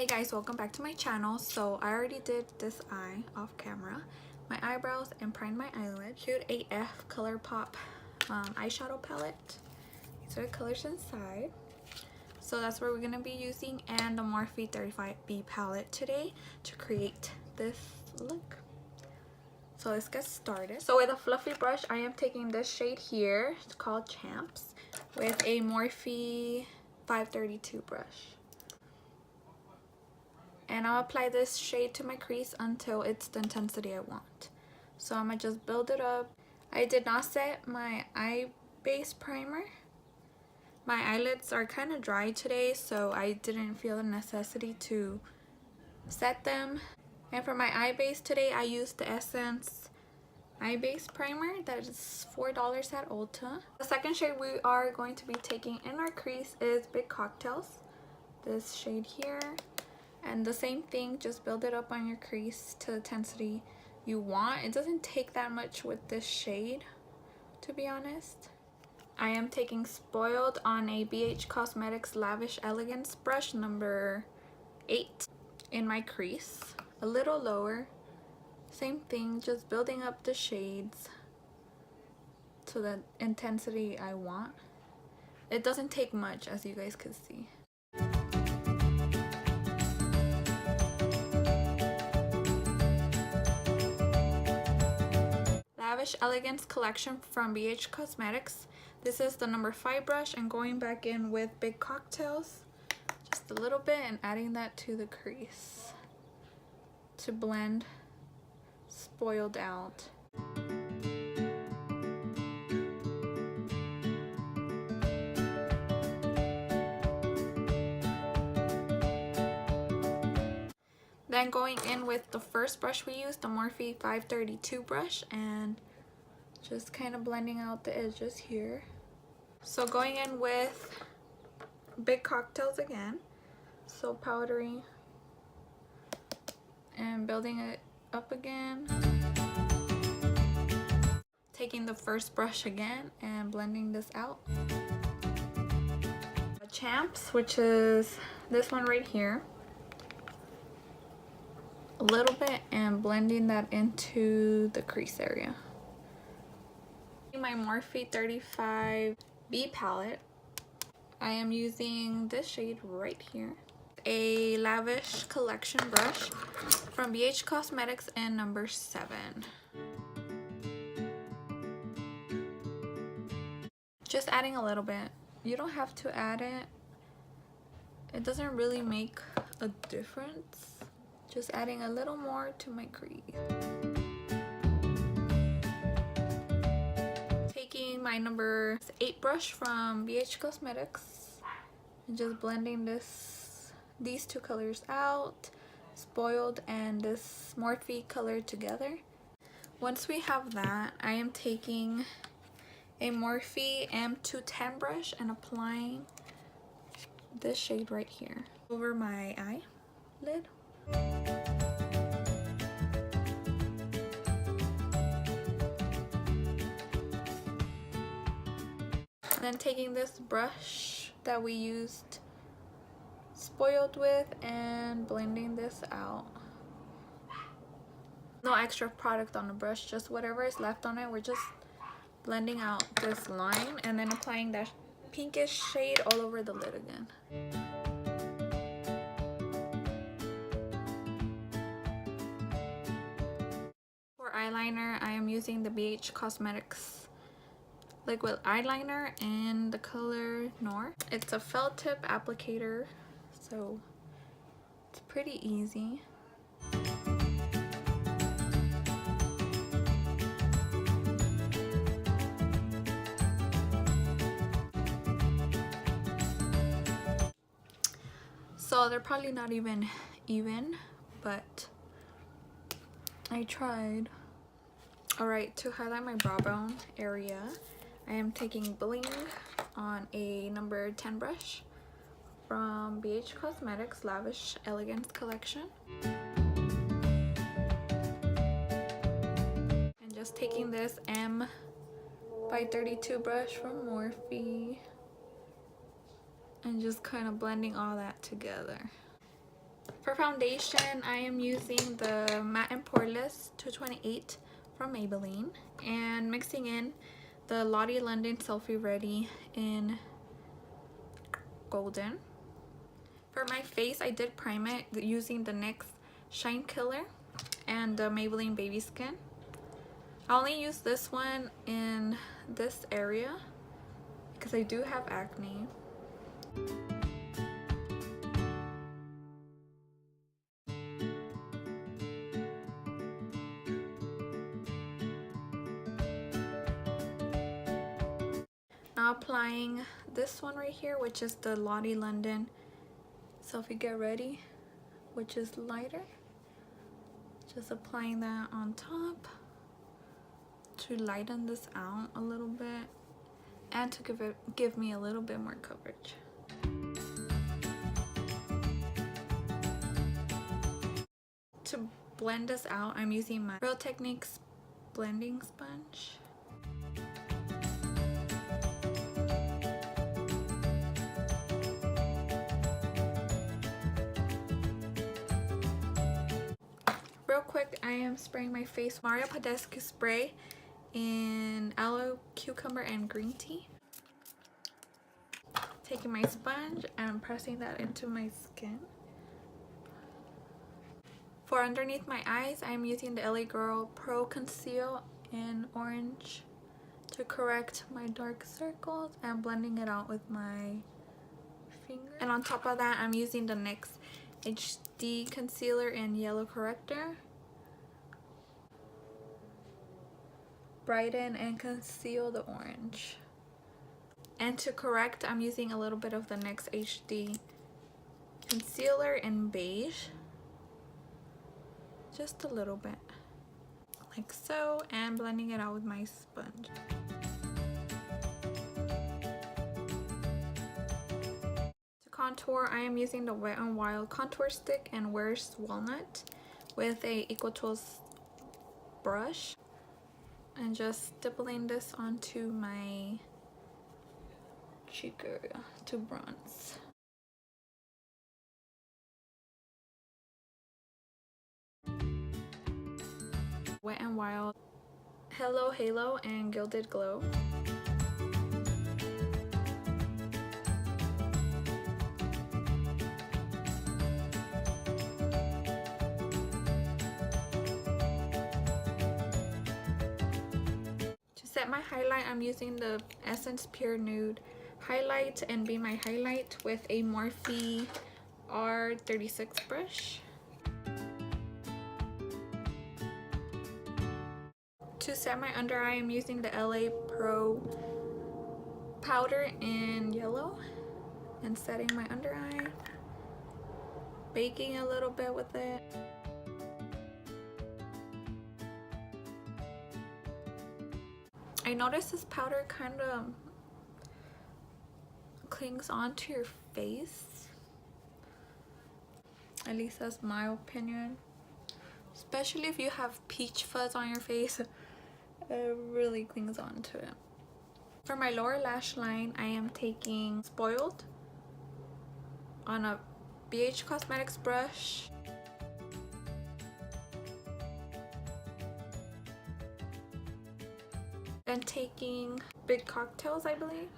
Hey guys, welcome back to my channel. So I already did this eye off camera, my eyebrows, and primed my eyelid. Cute E.L.F Colourpop eyeshadow palette. These are the colors inside. So that's what we're going to be using, and the Morphe 35B palette today to create this look. So let's get started. So with a fluffy brush, I am taking this shade here. It's called Champs with a Morphe 532 brush. And I'll apply this shade to my crease until it's the intensity I want. So I'm going to just build it up. I did not set my eye base primer. My eyelids are kind of dry today, so I didn't feel the necessity to set them. And for my eye base today, I used the Essence eye base primer that is $4 at Ulta. The second shade we are going to be taking in our crease is Big Cocktails. This shade here. And the same thing, just build it up on your crease to the intensity you want. It doesn't take that much with this shade, to be honest. I am taking Spoiled on a BH Cosmetics Lavish Elegance brush number 8 in my crease. A little lower. Same thing, just building up the shades to the intensity I want. It doesn't take much, as you guys can see. Lavish Elegance collection from BH Cosmetics. This is the number 5 brush, and going back in with Big Cocktails just a little bit and adding that to the crease to blend Spoiled out. Then going in with the first brush we used, the Morphe 532 brush, and just kind of blending out the edges here. So going in with Big Cocktails again, so powdery and building it up again. Taking the first brush again and blending this out. Champs, which is this one right here. A little bit and blending that into the crease area. My Morphe 35B palette, I am using this shade right here. A Lavish collection brush from BH Cosmetics in number 7. Just adding a little bit. You don't have to add it. It doesn't really make a difference. Just adding a little more to my crease. Taking my number 8 brush from BH Cosmetics and just blending these two colors out, Spoiled and this Morphe color together. Once we have that, I am taking a Morphe M210 brush and applying this shade right here over my eyelid. And then taking this brush that we used Spoiled with and blending this out. No extra product on the brush, just whatever is left on it. We're just blending out this line and then applying that pinkish shade all over the lid again. For eyeliner, I am using the BH Cosmetics liquid eyeliner in the color Noir. It's a felt tip applicator, so it's pretty easy. So they're probably not even, but I tried. Alright, to highlight my brow bone area, I am taking Bling on a number 10 brush from BH Cosmetics Lavish Elegance collection. And just taking this M532 brush from Morphe and just kind of blending all that together. For foundation, I am using the Matte and Poreless 228 from Maybelline and mixing in the Lottie London Selfie Ready in Golden. For my face, I did prime it using the NYX Shine Killer and the Maybelline Baby Skin. I only use this one in this area because I do have acne. Now applying this one right here, which is the Lottie London Selfie Get Ready, which is lighter. Just applying that on top to lighten this out a little bit and to give me a little bit more coverage. To blend this out, I'm using my Real Techniques blending sponge. Real quick, I am spraying my face Mario Badescue spray in Aloe, Cucumber, and Green Tea. Taking my sponge and pressing that into my skin. For underneath my eyes, I'm using the LA Girl Pro Conceal in Orange to correct my dark circles and blending it out with my finger. And on top of that, I'm using the NYX HD Concealer in Yellow Corrector. Brighten and conceal the orange. And to correct, I'm using a little bit of the NYX HD Concealer in Beige. Just a little bit. Like so, and blending it out with my sponge. To contour, I am using the WetnWild contour stick and Where's Walnut with a Equal Tools brush. And just stippling this onto my cheek area to bronze. WetnWild Hello Halo and Gilded Glow. Set my highlight, I'm using the Essence Pure Nude highlight and Be My Highlight with a Morphe R36 brush. To set my under eye, I'm using the LA Pro powder in yellow and setting my under eye, baking a little bit with it. I noticed this powder kind of clings onto your face. At least that's my opinion. Especially if you have peach fuzz on your face, it really clings onto it. For my lower lash line, I am taking Spoiled on a BH Cosmetics brush. And taking Big Cocktails, I believe,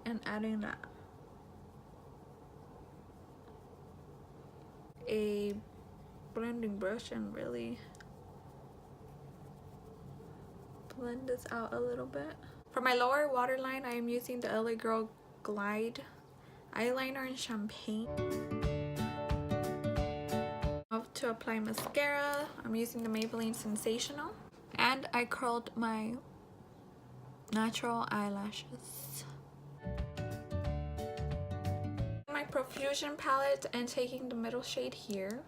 and adding that. A blending brush and really blend this out a little bit. For my lower waterline, I am using the LA Girl Glide eyeliner in Champagne. To apply mascara, I'm using the Maybelline Sensational. And I curled my natural eyelashes. My Profusion palette and taking the middle shade here.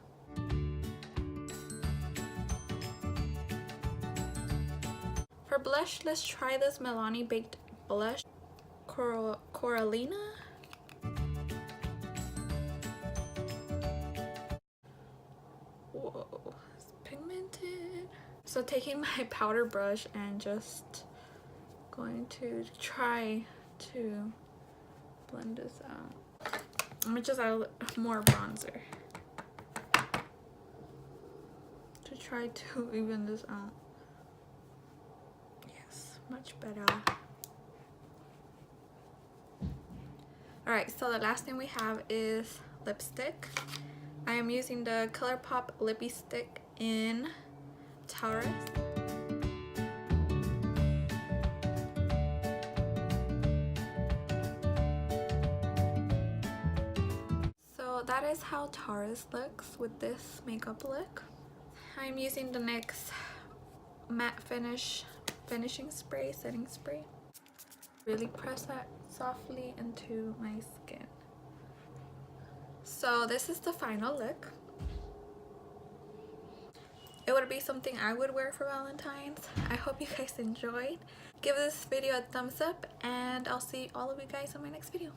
For blush, let's try this Milani Baked Blush Coralina. Whoa, it's pigmented. So taking my powder brush and just going to try to blend this out. I'm gonna just add more bronzer. try to even this out. Yes, much better. Alright, so the last thing we have is lipstick. I am using the Colourpop Lippy Stick in Taurus. So that is how Taurus looks with this makeup look. I'm using the NYX matte finishing spray, setting spray. Really press that softly into my skin. So this is the final look. It would be something I would wear for Valentine's. I hope you guys enjoyed. Give this video a thumbs up and I'll see all of you guys in my next video.